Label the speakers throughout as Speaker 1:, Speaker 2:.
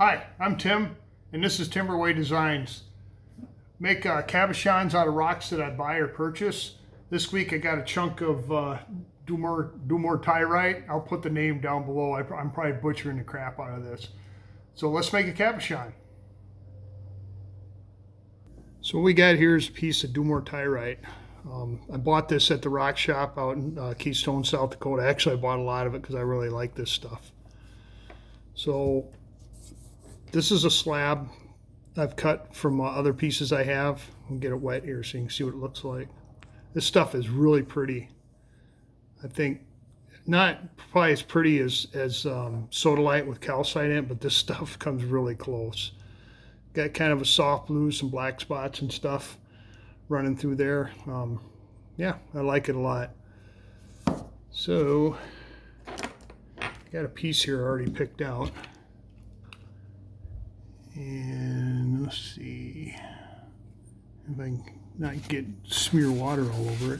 Speaker 1: Hi, I'm Tim, and this is Timberway Designs. Make cabochons out of rocks that I buy or purchase. This week I got a chunk of Dumortierite. I'll put the name down below. I'm probably butchering the crap out of this. So let's make a cabochon. So what we got here is a piece of Dumortierite. I bought this at the rock shop out in Keystone, South Dakota. Actually, I bought a lot of it because I really like this stuff. So this is a slab I've cut from other pieces I have. I'll get it wet here so you can see what it looks like. This stuff is really pretty. I think not probably as pretty as sodalite with calcite in it, but this stuff comes really close. Got kind of a soft blue, some black spots and stuff running through there. Yeah, I like it a lot. So got a piece here already picked out. And let's see if I can not smear water all over it.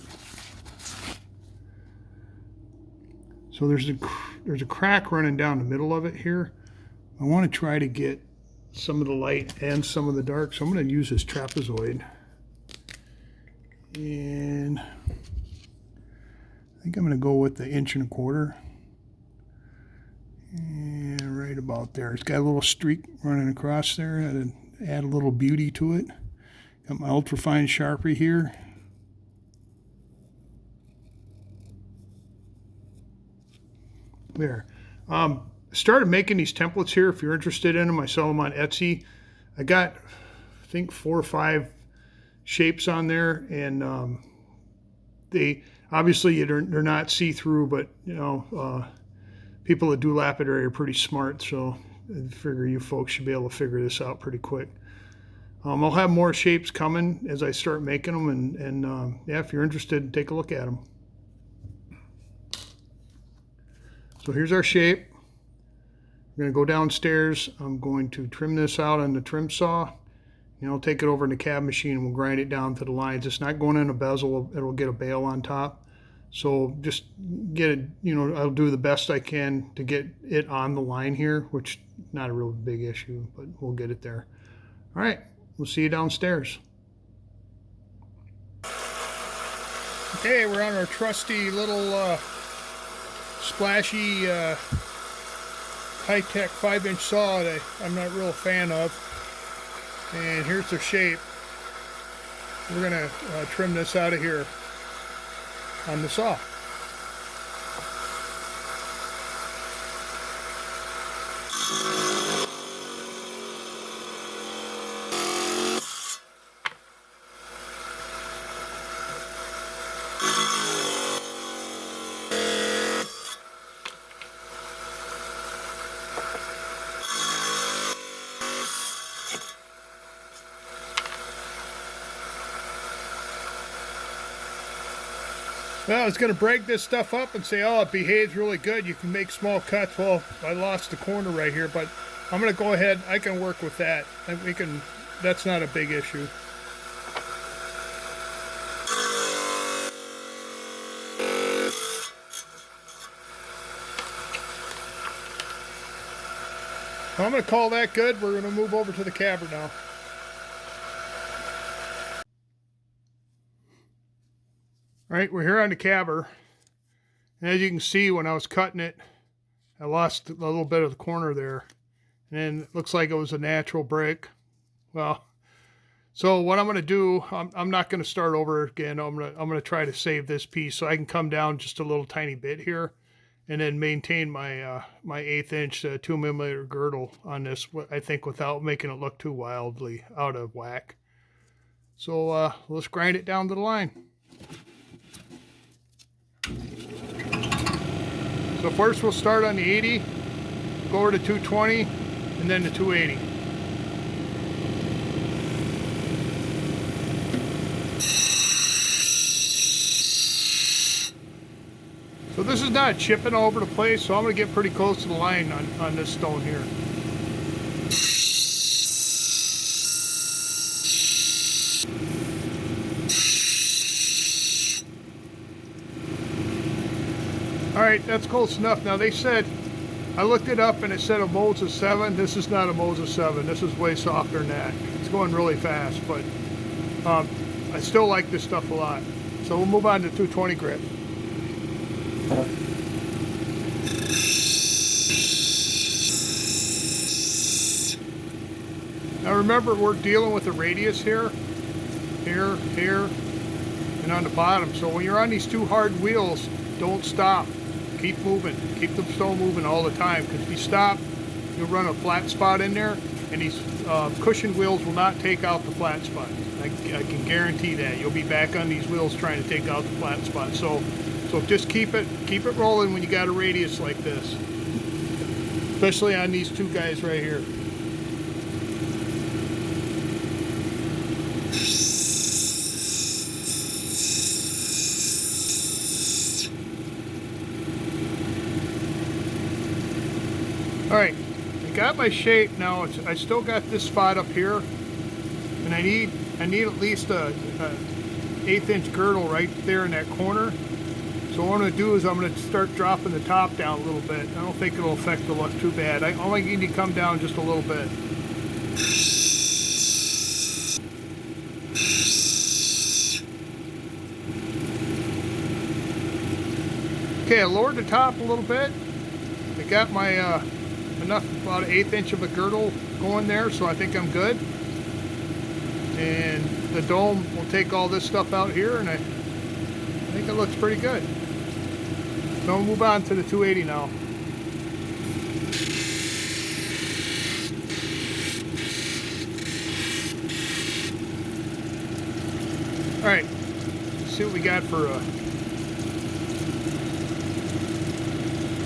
Speaker 1: So there's a crack running down the middle of it here. I want to try to get some of the light and some of the dark, so I'm going to use this trapezoid. And I think I'm going to go with the 1.25 inches. And right about there. It's got a little streak running across there. To add a little beauty to it. Got my ultrafine Sharpie here. There. Started making these templates here. If you're interested in them, I sell them on Etsy. I got, I think, 4 or 5 shapes on there, and they obviously they're not see-through, but you know. People that do lapidary are pretty smart, so I figure you folks should be able to figure this out pretty quick. I'll have more shapes coming as I start making them, and yeah, if you're interested, take a look at them. So here's our shape. We're going to go downstairs. I'm going to trim this out on the trim saw, and I'll take it over in the cab machine and we'll grind it down to the lines. It's not going in a bezel, it'll get a bail on top. So just get it, you know, I'll do the best I can to get it on the line here, which not a real big issue, but we'll get it there. All right, we'll see you downstairs. Okay, we're on our trusty little splashy high-tech 5-inch saw that I'm not real fan of. And here's the shape. We're gonna trim this out of here on the saw. Well, I was going to break this stuff up and say, oh, it behaves really good. You can make small cuts. Well, I lost the corner right here, but I'm going to go ahead. I can work with that. That's not a big issue. So I'm going to call that good. We're going to move over to the cabber now. All right, we're here on the cabber, and as you can see, when I was cutting it, I lost a little bit of the corner there, and it looks like it was a natural break. Well, so what I'm going to do, I'm not going to start over again. I'm going to try to save this piece so I can come down just a little tiny bit here, and then maintain my my 1/8 inch 2mm girdle on this. I think without making it look too wildly out of whack. So let's grind it down to the line. So first we'll start on the 80, go over to 220, and then the 280. So this is not chipping all over the place, so I'm going to get pretty close to the line on this stone here. All right, that's close enough. Now they said I looked it up and it said a Moses 7. This is not a Moses 7. This is way softer than that. It's going really fast, but I still like this stuff a lot. So we'll move on to 220 grit. Now remember, we're dealing with a radius here, here, and on the bottom. So when you're on these two hard wheels, don't stop. Keep moving. Keep the stone moving all the time, because if you stop, you'll run a flat spot in there, and these cushion wheels will not take out the flat spot. I can guarantee that. You'll be back on these wheels trying to take out the flat spot. So just keep it rolling when you got a radius like this, especially on these two guys right here. All right, I got my shape now. I still got this spot up here, and I need at least a 1/8 inch girdle right there in that corner. So what I'm going to do is I'm going to start dropping the top down a little bit. I don't think it'll affect the look too bad. I only need to come down just a little bit. Okay, I lowered the top a little bit. I got my enough, about 1/8 inch of a girdle going there, so I think I'm good. And the dome will take all this stuff out here, and I think it looks pretty good. So we'll move on to the 280 now. All right, let's see what we got for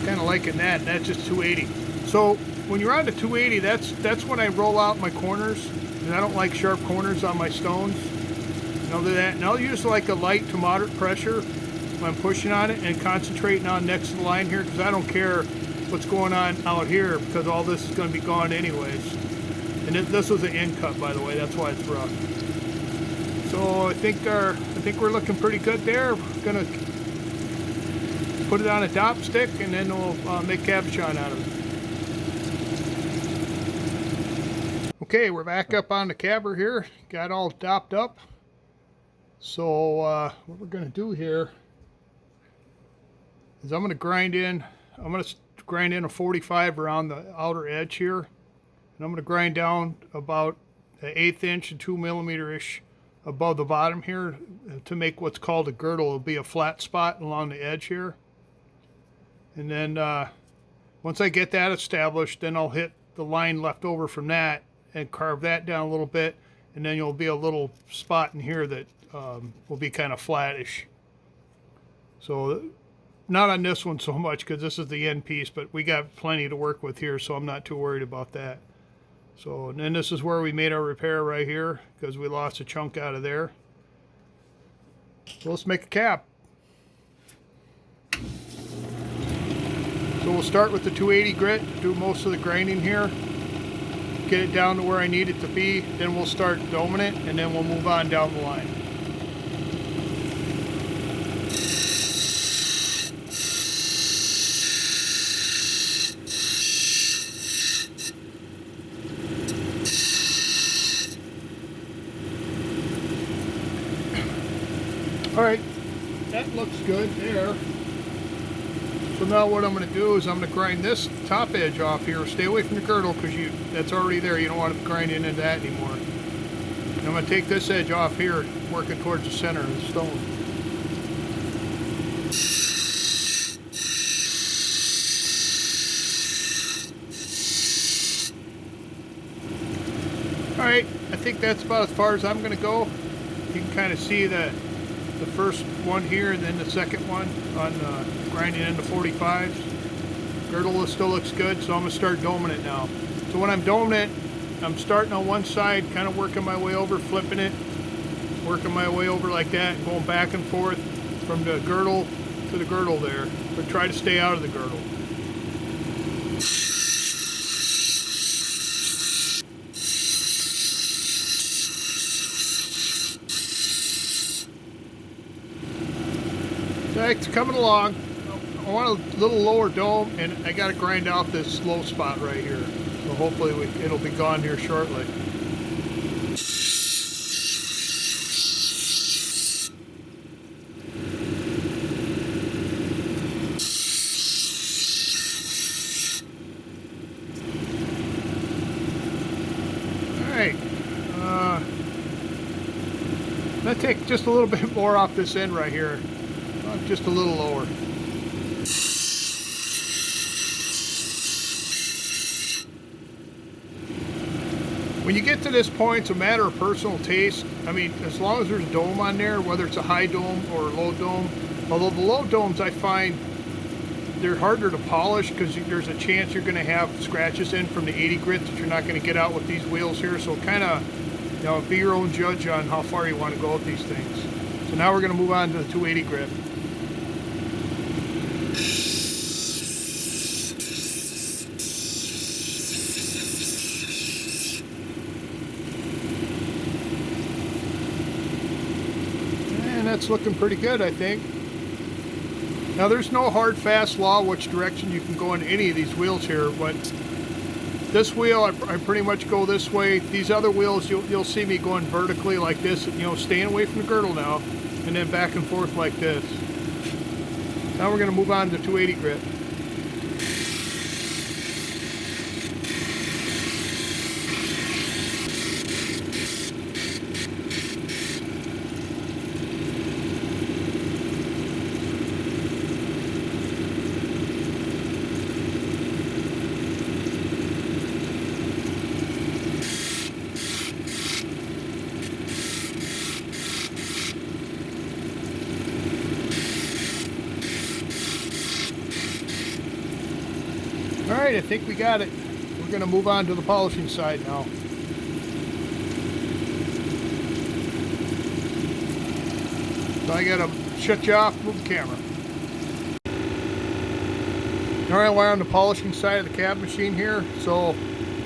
Speaker 1: kind of liking that. That's just 280. So when you're on the 280, that's when I roll out my corners, and I don't like sharp corners on my stones. And I'll use like a light to moderate pressure when I'm pushing on it and concentrating on next to the line here, because I don't care what's going on out here, because all this is going to be gone anyways. And this was an end cut, by the way. That's why it's rough. So I think we're looking pretty good there. We're gonna put it on a dop stick, and then we'll make cabochon out of it. Okay, we're back up on the cabber here. Got all dopped up. So what we're going to do here is I'm going to grind in a 45 around the outer edge here. And I'm going to grind down about an 1/8 inch and 2 millimeter-ish above the bottom here to make what's called a girdle. It'll be a flat spot along the edge here. And then once I get that established, then I'll hit the line left over from that and carve that down a little bit, and then you'll be a little spot in here that will be kind of flattish. So not on this one so much, because this is the end piece, but we got plenty to work with here, so I'm not too worried about that. So, and then this is where we made our repair right here, because we lost a chunk out of there. So let's make a cap. So we'll start with the 280 grit, do most of the grinding here, get it down to where I need it to be, then we'll start doming it, and then we'll move on down the line. All right, that looks good there. So now what I'm going to do is I'm going to grind this top edge off here. Stay away from the girdle, because that's already there. You don't want to grind into that anymore. And I'm going to take this edge off here, working towards the center of the stone. All right, I think that's about as far as I'm going to go. You can kind of see the first one here, and then the second one on grinding into 45s. Girdle still looks good, so I'm going to start doming it now. So when I'm doming it, I'm starting on one side, kind of working my way over, flipping it, working my way over like that, and going back and forth from the girdle to the girdle there, but try to stay out of the girdle. It's coming along. want a little lower dome, and I got to grind out this low spot right here. So hopefully it'll be gone here shortly. Alright, I'm going to take just a little bit more off this end right here, just a little lower. When you get to this point, it's a matter of personal taste. I mean, as long as there's a dome on there, whether it's a high dome or a low dome, although the low domes I find they're harder to polish because there's a chance you're going to have scratches in from the 80 grit that you're not going to get out with these wheels here. So kind of, you know, be your own judge on how far you want to go with these things. So now we're going to move on to the 280 grit. And that's looking pretty good, I think. Now there's no hard fast law which direction you can go in any of these wheels here, but this wheel I pretty much go this way. These other wheels you'll see me going vertically like this, you know, staying away from the girdle now, and then back and forth like this. Now we're going to move on to 280 grit. Alright, I think we got it. We're going to move on to the polishing side now. So I got to shut you off, move the camera. Alright, we're on the polishing side of the cab machine here. So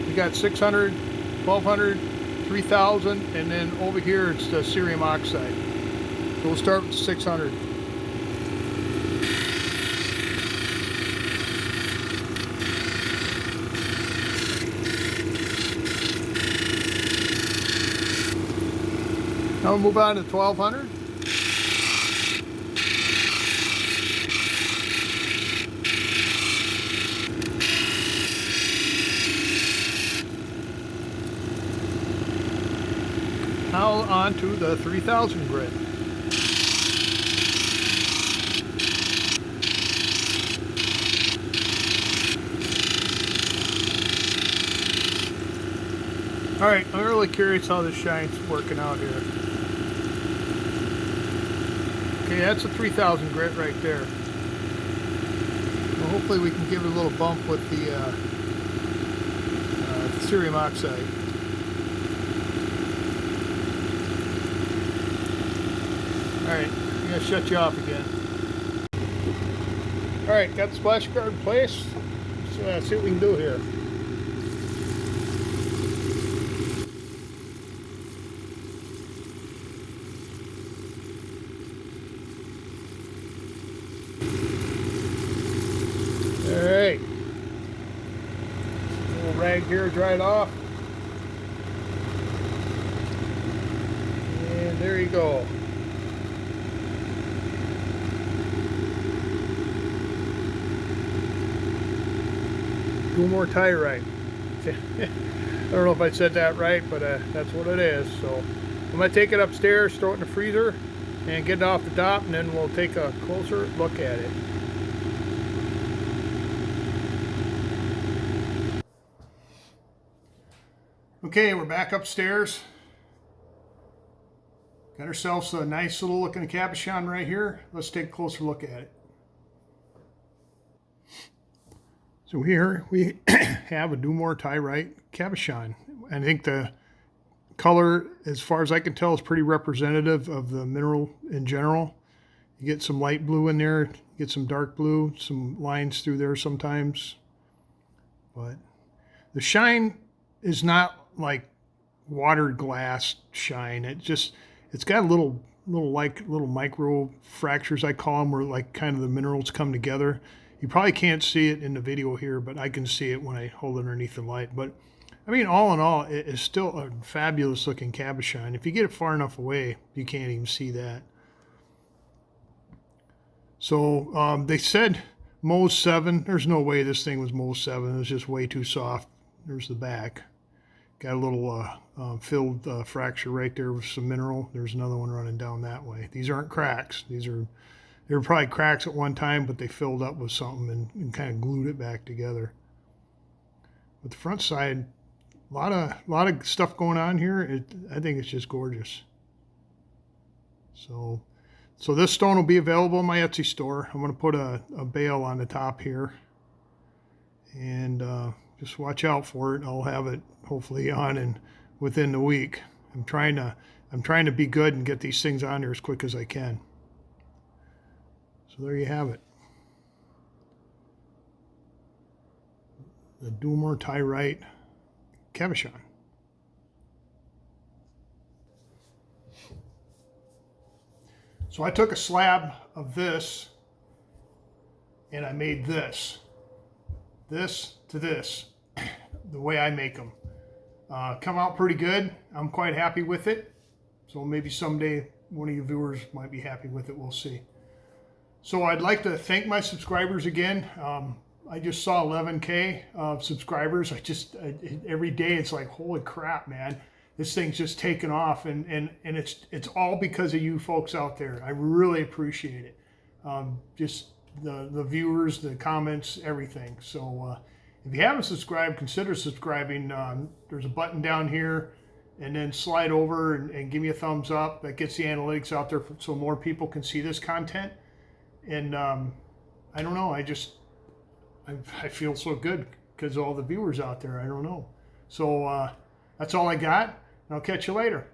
Speaker 1: we got 600, 1200, 3000, and then over here it's the cerium oxide. So we'll start with 600. Now we'll move on to 1200. Now on to the 3000 grit. Alright, I'm really curious how this shine's working out here. Okay, that's a 3000 grit right there. Well, hopefully we can give it a little bump with the cerium oxide. Alright, I'm going to shut you off again. Alright, got the splash guard in place. Let's see what we can do here. Alright, little rag here, dry it off, and there you go. Dumortierite. I don't know if I said that right, but that's what it is. So I'm going to take it upstairs, throw it in the freezer, and get it off the top, and then we'll take a closer look at it. Okay, we're back upstairs. Got ourselves a nice little looking cabochon right here. Let's take a closer look at it. So here we have a Dumortierite cabochon. I think the color, as far as I can tell, is pretty representative of the mineral in general. You get some light blue in there, get some dark blue, some lines through there sometimes. But the shine is not like watered glass shine. It's got a little little micro fractures, I call them, where like kind of the minerals come together. You probably can't see it in the video here, but I can see it when I hold it underneath the light. But I mean, all in all, it is still a fabulous looking cabochon. If you get it far enough away, you can't even see that. So they said Mohs 7. There's no way this thing was Mohs 7. It was just way too soft. There's the back. Got a little filled fracture right there with some mineral. There's another one running down that way. These aren't cracks. They were probably cracks at one time, but they filled up with something and kind of glued it back together. But the front side, a lot of stuff going on here. I think it's just gorgeous. So this stone will be available in my Etsy store. I'm going to put a bale on the top here, and just watch out for it. I'll have it hopefully on and within the week. I'm trying to be good and get these things on there as quick as I can. So there you have it. The Dumortierite cabochon. So I took a slab of this and I made this to this, the way I make them. Come out pretty good. I'm quite happy with it. So maybe someday one of you viewers might be happy with it. We'll see. So I'd like to thank my subscribers again. I just saw 11K of subscribers. Every day it's like, holy crap, man. This thing's just taken off, and it's all because of you folks out there. I really appreciate it. Just the viewers, the comments, everything. So if you haven't subscribed, consider subscribing. There's a button down here, and then slide over and give me a thumbs up. That gets the analytics out there so more people can see this content. And I don't know, I feel so good because of all the viewers out there. I don't know. So that's all I got. I'll catch you later.